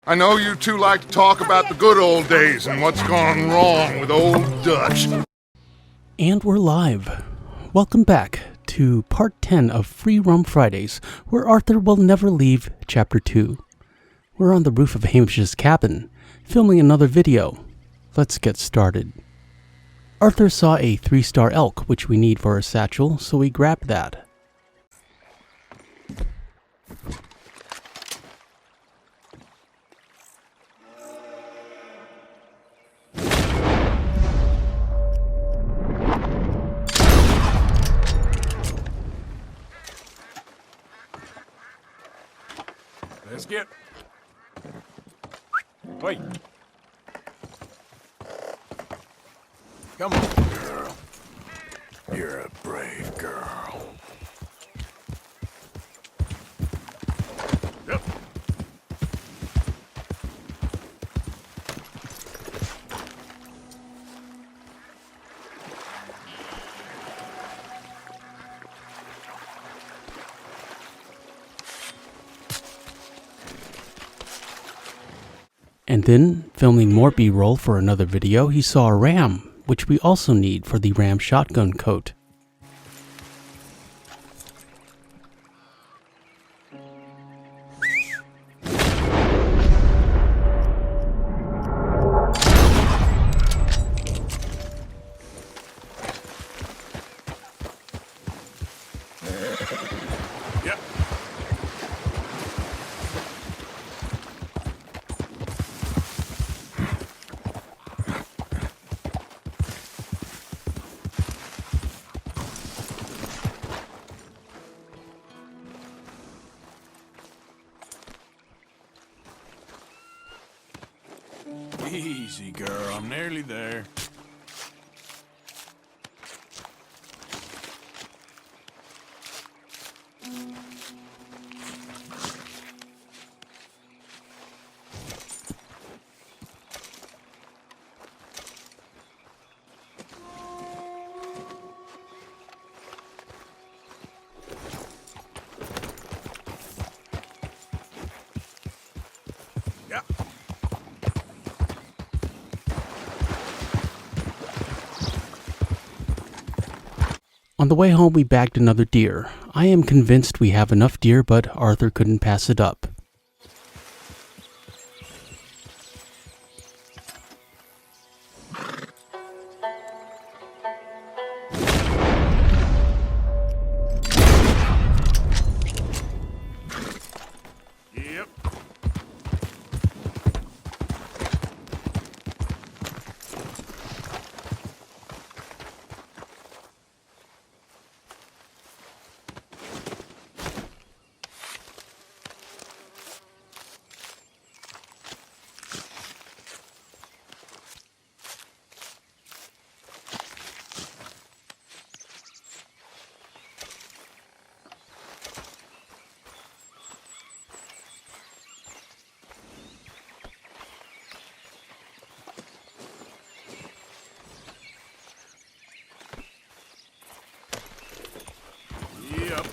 I know you two like to talk about the good old days and what's gone wrong with old Dutch. And we're live. Welcome back to part 10 of Free Roam Fridays, where Arthur will never leave chapter 2. We're on the roof of Hamish's cabin, filming another video. Let's get started. Arthur saw a 3-star elk, which we need for our satchel, so we grabbed that. Let's get... Wait. Come on, girl. You're a brave girl. Yep. And then, filming more B-roll for another video, he saw a ram, which we also need for the ram shotgun coat. Yep. Easy, girl. I'm nearly there. Yeah. On the way home, we bagged another deer. I am convinced we have enough deer, but Arthur couldn't pass it up. Yep. Yep.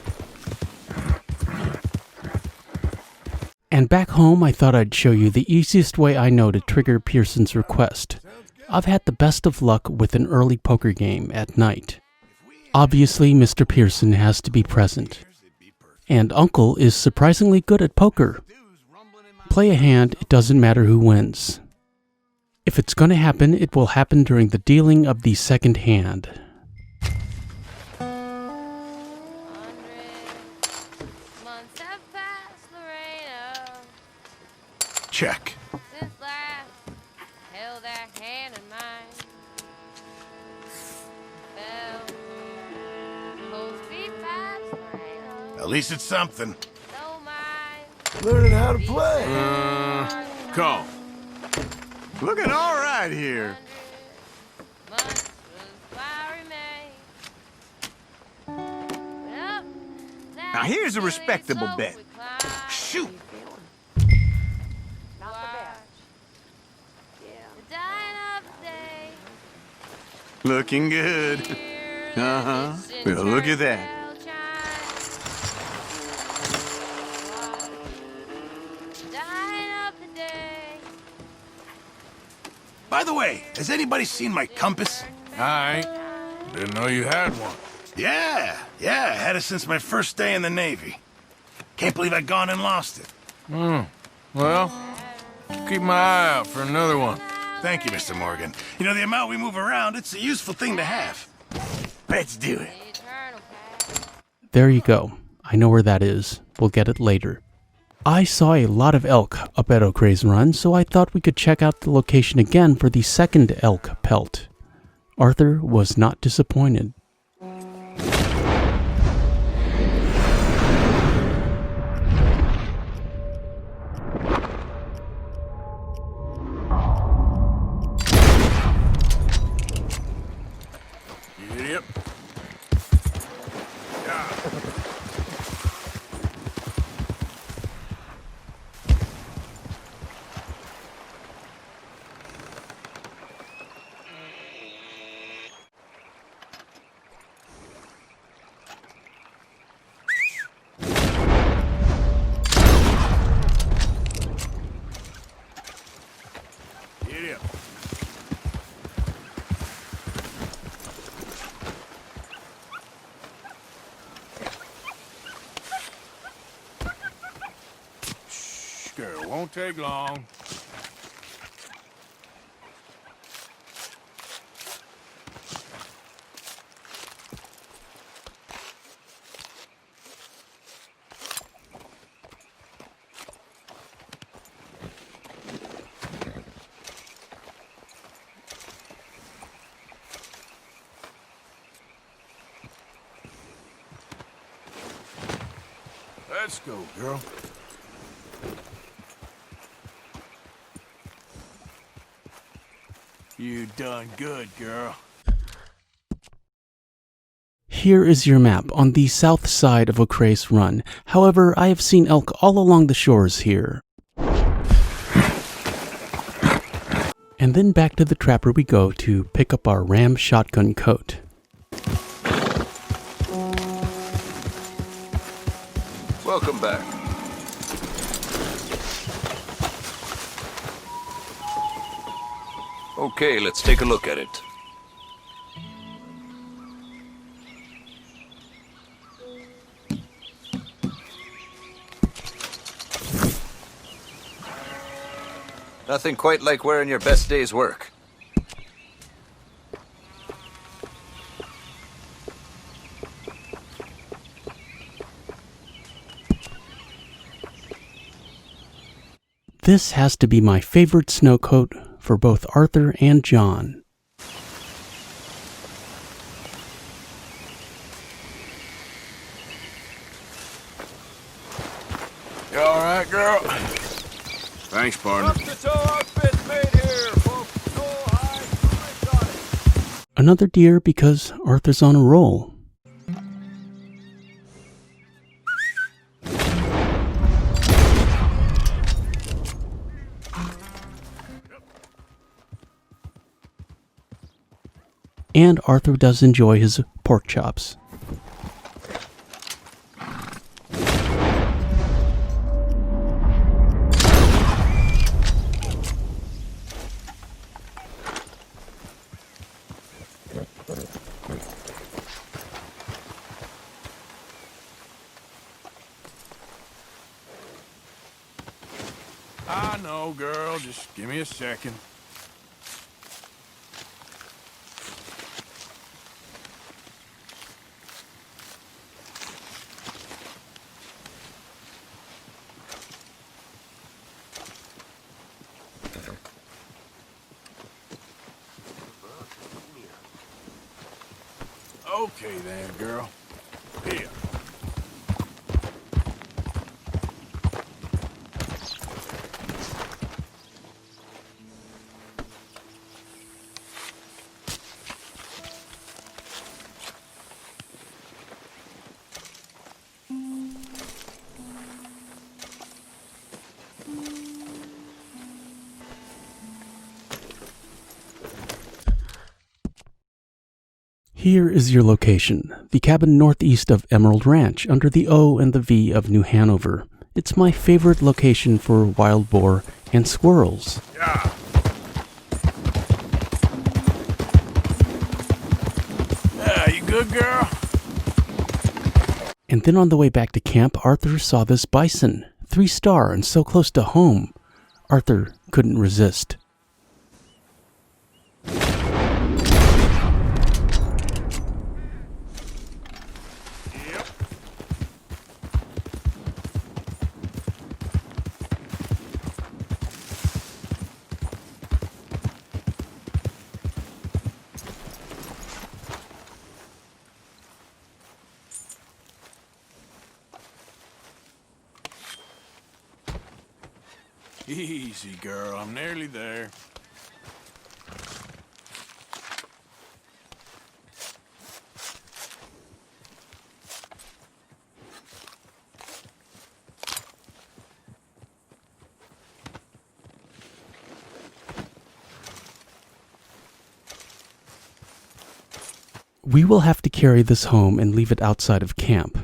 And back home, I thought I'd show you the easiest way I know to trigger Pearson's request. I've had the best of luck with an early poker game at night. Obviously, Mr. Pearson has to be present. And Uncle is surprisingly good at poker. Play a hand, it doesn't matter who wins. If it's going to happen, it will happen during the dealing of the second hand. Months have passed, Lorena, Check. since last held that hand in mine. Well, close feet fast, Lorena, At least it's something. don't mind. Learning how to play. Call. Looking all right here. Months was why remain. Well, Now here's a respectable slow bet. we climb. Shoot. Not the best. The dying of the day. Looking good. Uh-huh. Well, look at that. Dying of the day. By the way, has anybody seen my compass? I ain't. Didn't know you had one. Yeah, I had it since my first day in the Navy. Can't believe I'd gone and lost it. Well, keep my eye out for another one. Thank you, Mr. Morgan. You know, the amount we move around, it's a useful thing to have. Let's do it. Eternal path. There you go. I know where that is. We'll get it later. I saw a lot of elk up at O'Creagh's Run, so I thought we could check out the location again for the second elk pelt. Arthur was not disappointed. Yep. Yep. Shh, girl, won't take long. Let's go, girl. You done good, girl. Here is your map on the south side of O'Creagh's Run. However, I have seen elk all along the shores here. And then back to the trapper we go to pick up our ram shotgun coat. Welcome back. Okay, let's take a look at it. Nothing quite like wearing your best day's work. This has to be my favorite snow coat for both Arthur and John. You all right, girl? Thanks, partner. Another deer because Arthur's on a roll. And Arthur does enjoy his pork chops. I know, girl. Just give me a second. Okay then, girl. Here. Here is your location, the cabin northeast of Emerald Ranch under the O and the V of New Hanover. It's my favorite location for wild boar and squirrels. Yeah. good girl? And then on the way back to camp, Arthur saw this bison, 3-star and so close to home. Arthur couldn't resist. Easy, girl. I'm nearly there. We will have to carry this home and leave it outside of camp.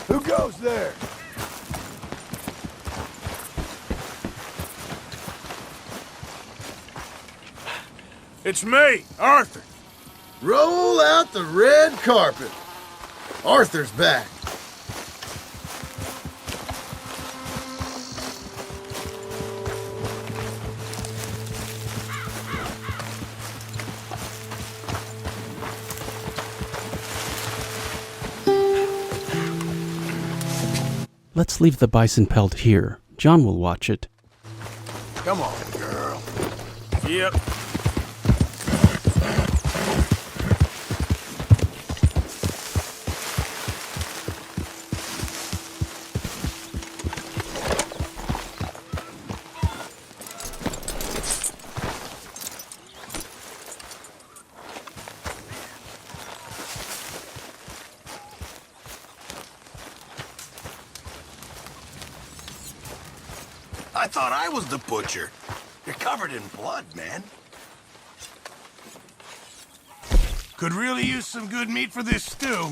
Who goes there? It's me, Arthur. Roll out the red carpet. Arthur's back. Let's leave the bison pelt here. John will watch it. Come on, girl. Yep. I thought I was the butcher. You're covered in blood, man. Could really use some good meat for this stew.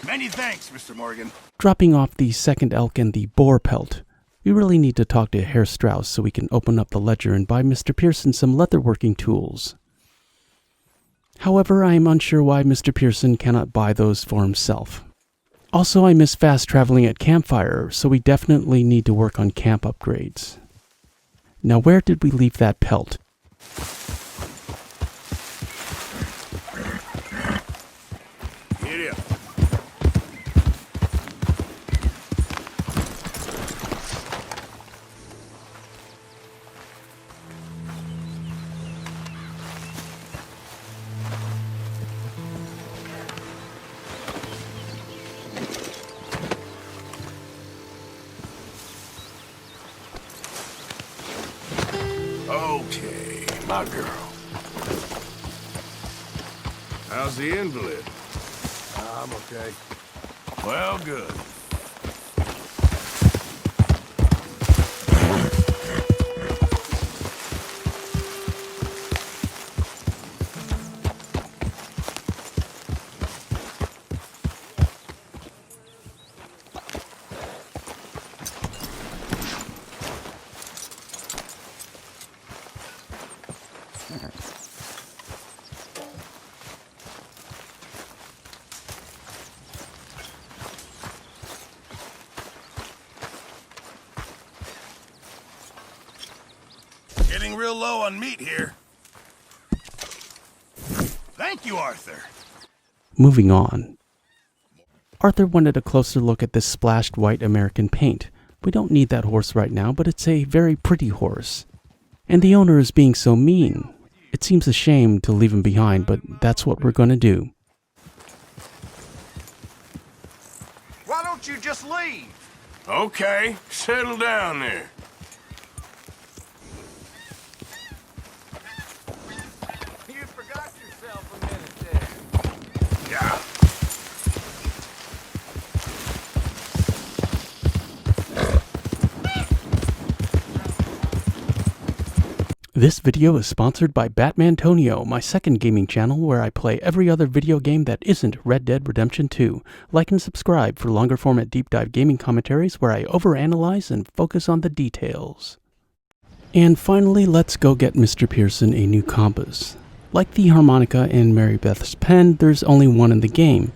Many thanks, Mr. Morgan. Dropping off the second elk and the boar pelt. We really need to talk to Herr Strauss so we can open up the ledger and buy Mr. Pearson some leatherworking tools. However, I am unsure why Mr. Pearson cannot buy those for himself. Also, I miss fast traveling at campfire, so we definitely need to work on camp upgrades. Now, where did we leave that pelt? Giddy up. Okay, my girl. How's the invalid? I'm okay. Well, good. Getting real low on meat here. Thank you, Arthur. Moving on. Arthur wanted a closer look at this splashed white American paint. We don't need that horse right now, but it's a very pretty horse. And the owner is being so mean. It seems a shame to leave him behind, but that's what we're going to do. Why don't you just leave? Okay, settle down there. You forgot yourself a minute there. Yeah. This video is sponsored by Batmantonio, my second gaming channel where I play every other video game that isn't Red Dead Redemption 2. Like and subscribe for longer format deep dive gaming commentaries where I overanalyze and focus on the details. And finally, let's go get Mr. Pearson a new compass. Like the harmonica in Mary Beth's pen, there's only one in the game.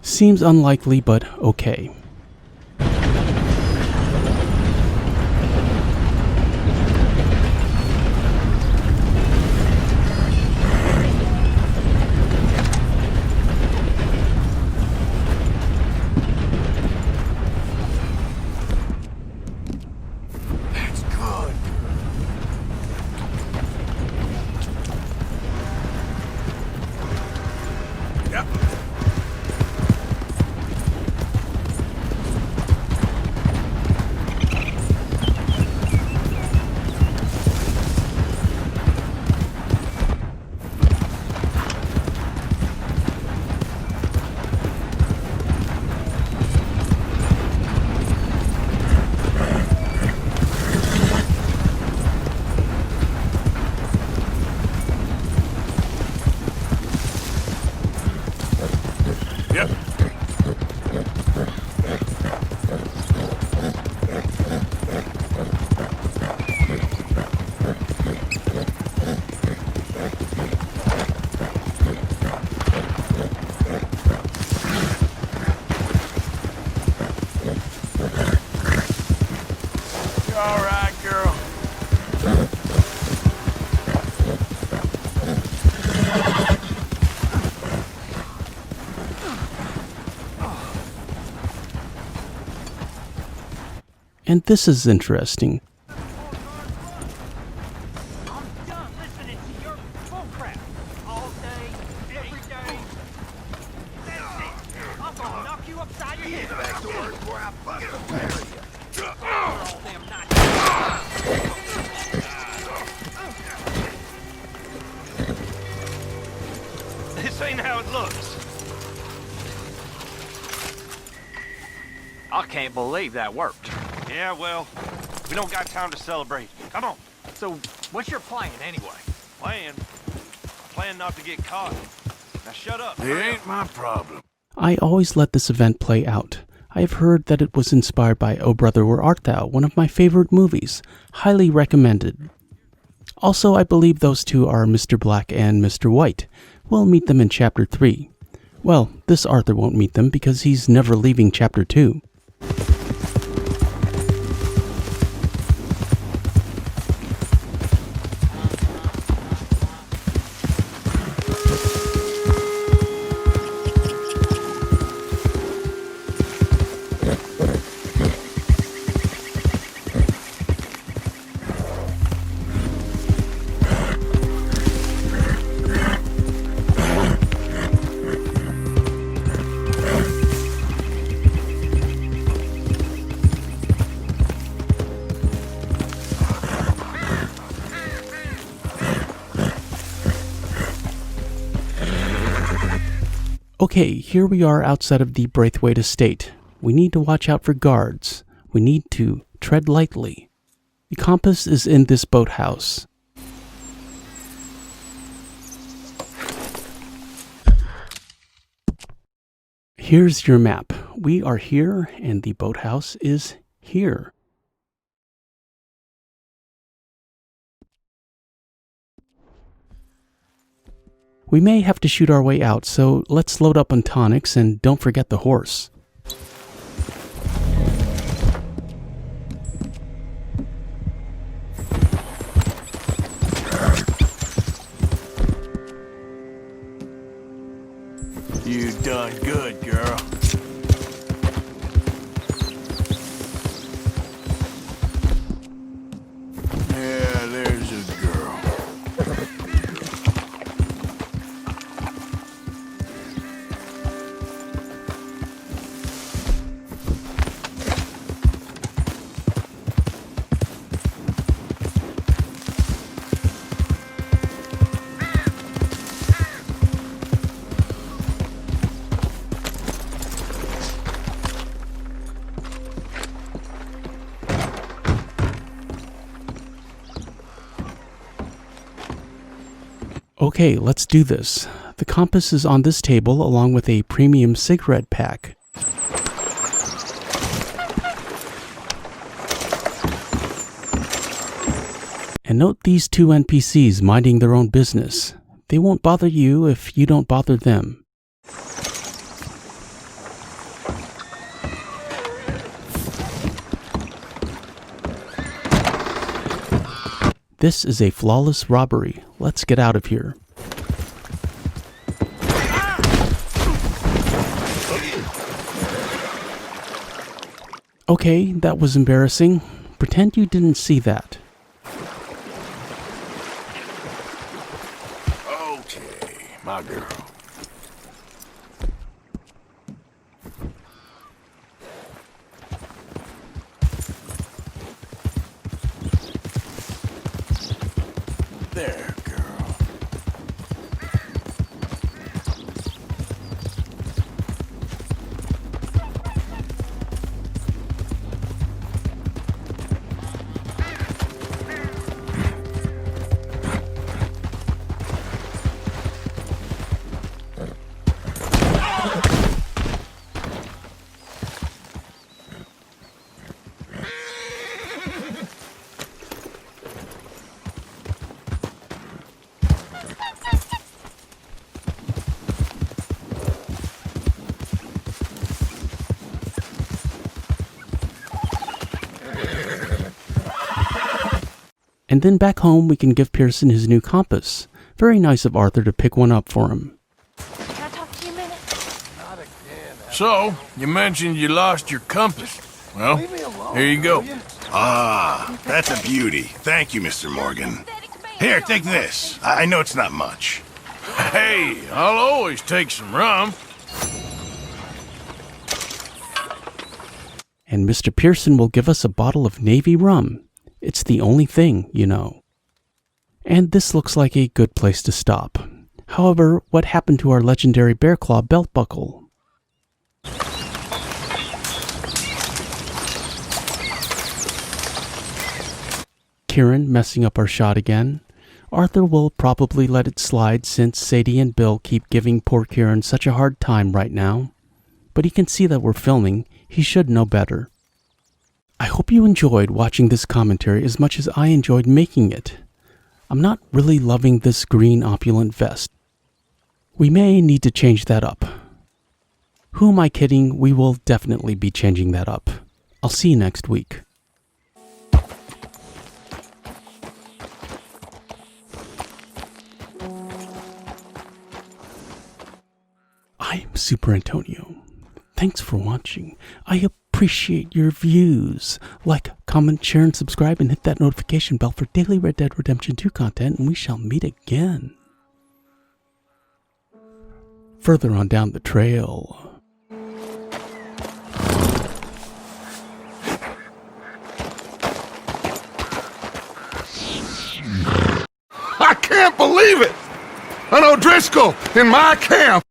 Seems unlikely, but okay. All right, girl. And this is interesting. I'm done listening to your bullcrap. All day, every day. That's it. I'm gonna knock you upside your head. Back to work before I fucking bury you. All them nights. This ain't how it looks. I can't believe that worked. Yeah, well, we don't got time to celebrate. Come on. So, what's your plan anyway? Plan not to get caught. Now shut up. It ain't my problem. I always let this event play out. I have heard that it was inspired by Oh Brother Where Art Thou, one of my favorite movies. Highly recommended. Also, I believe those two are Mr. Black and Mr. White. We'll meet them in Chapter 3. Well, this Arthur won't meet them because he's never leaving Chapter 2. Okay, here we are outside of the Braithwaite estate. We need to watch out for guards. We need to tread lightly. The compass is in this boathouse. Here's your map. We are here and the boathouse is here. We may have to shoot our way out, so let's load up on tonics and don't forget the horse. You Okay, let's do this. The compass is on this table along with a premium cigarette pack. And note these two NPCs minding their own business. They won't bother you if you don't bother them. This is a flawless robbery. Let's get out of here. Okay, that was embarrassing. Pretend you didn't see that. Okay, my girl. There, girl. And then back home we can give Pearson his new compass. Very nice of Arthur to pick one up for him. Can I talk to you a minute? So, you mentioned you lost your compass. Well, here you go. Ah, that's a beauty. Thank you, Mr. Morgan. Here, take this. I know it's not much. Hey, I'll always take some rum. And Mr. Pearson will give us a bottle of Navy rum. It's the only thing, you know. And this looks like a good place to stop. However, what happened to our legendary bear claw belt buckle? Kieran messing up our shot again. Arthur will probably let it slide since Sadie and Bill keep giving poor Kieran such a hard time right now. But he can see that we're filming. He should know better. I hope you enjoyed watching this commentary as much as I enjoyed making it. I'm not really loving this green opulent vest. We may need to change that up. Who am I kidding? We will definitely be changing that up. I'll see you next week. I'm Superantonio. Thanks for watching. I appreciate your views. Like, comment, share, and subscribe, and hit that notification bell for daily Red Dead Redemption 2 content, and we shall meet again. Further on down the trail. I can't believe it! An O'Driscoll in my camp!